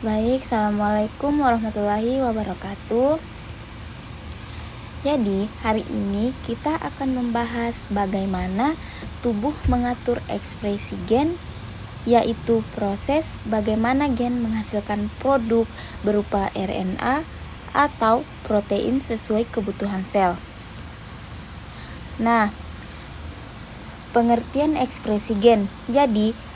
Baik, Assalamualaikum warahmatullahi wabarakatuh. Jadi, hari ini kita akan membahas bagaimana tubuh mengatur ekspresi gen, yaitu proses bagaimana gen menghasilkan produk berupa RNA atau protein sesuai kebutuhan sel. Nah, pengertian ekspresi gen. Jadi,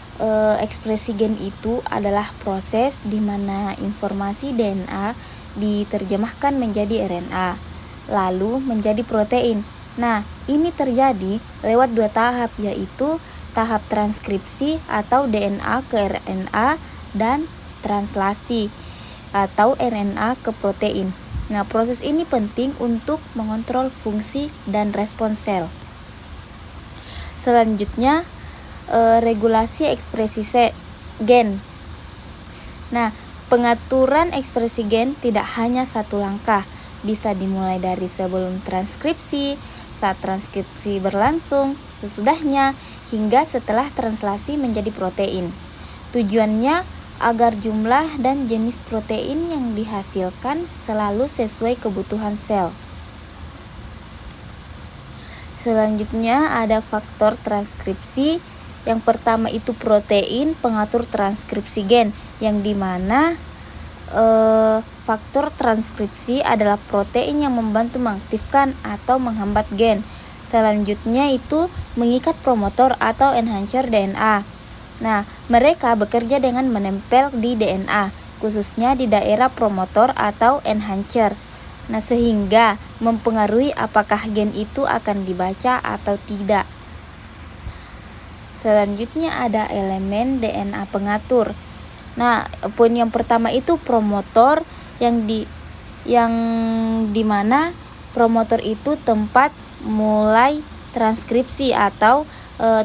ekspresi gen itu adalah proses di mana informasi DNA diterjemahkan menjadi RNA, lalu menjadi protein. Nah, ini terjadi lewat dua tahap, yaitu tahap transkripsi atau DNA ke RNA dan translasi atau RNA ke protein. Nah, proses ini penting untuk mengontrol fungsi dan respons sel. Selanjutnya, regulasi ekspresi gen. Nah, pengaturan ekspresi gen tidak hanya satu langkah, bisa dimulai dari sebelum transkripsi, saat transkripsi berlangsung, sesudahnya, hingga setelah translasi menjadi protein. Tujuannya agar jumlah dan jenis protein yang dihasilkan selalu sesuai kebutuhan sel. Selanjutnya ada faktor transkripsi. Yang pertama itu protein pengatur transkripsi gen, yang dimana faktor transkripsi adalah protein yang membantu mengaktifkan atau menghambat gen. Selanjutnya itu mengikat promotor atau enhancer DNA. Nah, mereka bekerja dengan menempel di DNA, khususnya di daerah promotor atau enhancer. Nah, sehingga mempengaruhi apakah gen itu akan dibaca atau tidak. Selanjutnya ada elemen DNA pengatur. Nah, poin yang pertama itu promotor yang dimana promotor itu tempat mulai transkripsi atau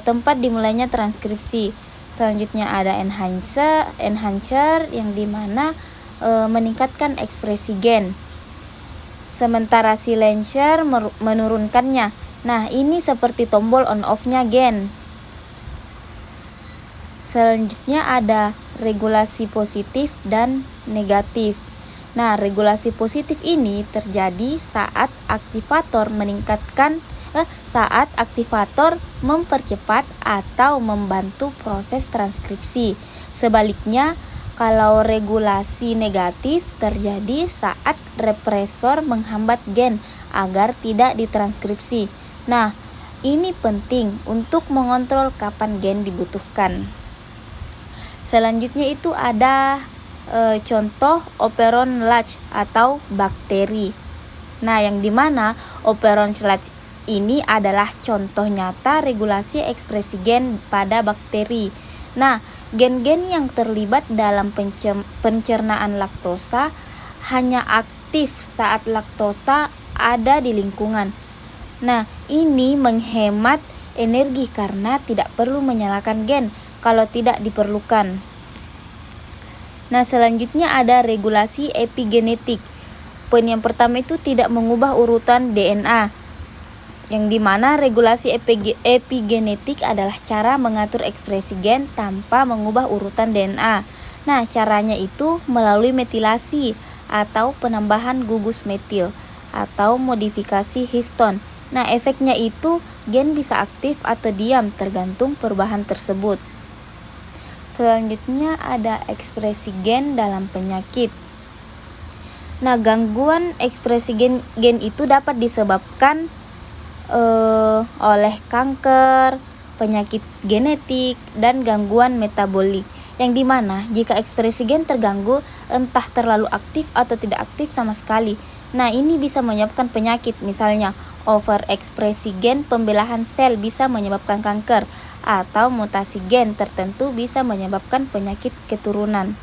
tempat dimulainya transkripsi. Selanjutnya ada enhancer yang dimana meningkatkan ekspresi gen. Sementara silencer menurunkannya. Nah, ini seperti tombol on off-nya gen. Selanjutnya ada regulasi positif dan negatif. Nah, regulasi positif ini terjadi saat aktivator mempercepat atau membantu proses transkripsi. Sebaliknya, kalau regulasi negatif terjadi saat represor menghambat gen agar tidak ditranskripsi. Nah, ini penting untuk mengontrol kapan gen dibutuhkan. Selanjutnya itu ada contoh operon latch atau bakteri. Nah, yang dimana operon latch ini adalah contoh nyata regulasi ekspresi gen pada bakteri. Nah, gen-gen yang terlibat dalam pencernaan laktosa hanya aktif saat laktosa ada di lingkungan. Nah, ini menghemat energi karena tidak perlu menyalakan gen kalau tidak diperlukan. Nah, selanjutnya ada regulasi epigenetik. Poin yang pertama itu tidak mengubah urutan DNA, yang dimana regulasi epigenetik adalah cara mengatur ekspresi gen tanpa mengubah urutan DNA. Nah, caranya itu melalui metilasi atau penambahan gugus metil atau modifikasi histon. Nah, efeknya itu gen bisa aktif atau diam tergantung perubahan tersebut. Selanjutnya ada ekspresi gen dalam penyakit. Nah, gangguan ekspresi gen itu dapat disebabkan oleh kanker, penyakit genetik, dan gangguan metabolik. Yang dimana jika ekspresi gen terganggu, entah terlalu aktif atau tidak aktif sama sekali. Nah, ini bisa menyebabkan penyakit, misalnya overekspresi gen pembelahan sel bisa menyebabkan kanker, atau mutasi gen tertentu bisa menyebabkan penyakit keturunan.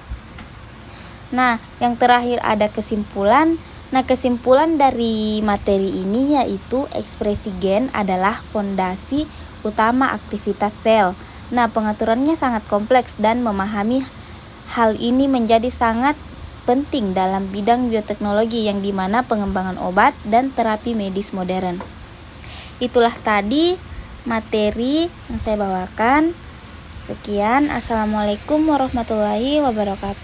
Nah, yang terakhir ada kesimpulan. Nah, kesimpulan dari materi ini yaitu ekspresi gen adalah fondasi utama aktivitas sel. Nah, pengaturannya sangat kompleks dan memahami hal ini menjadi sangat penting dalam bidang bioteknologi yang dimana pengembangan obat dan terapi medis modern. Itulah tadi materi yang saya bawakan. Sekian, Assalamualaikum warahmatullahi wabarakatuh.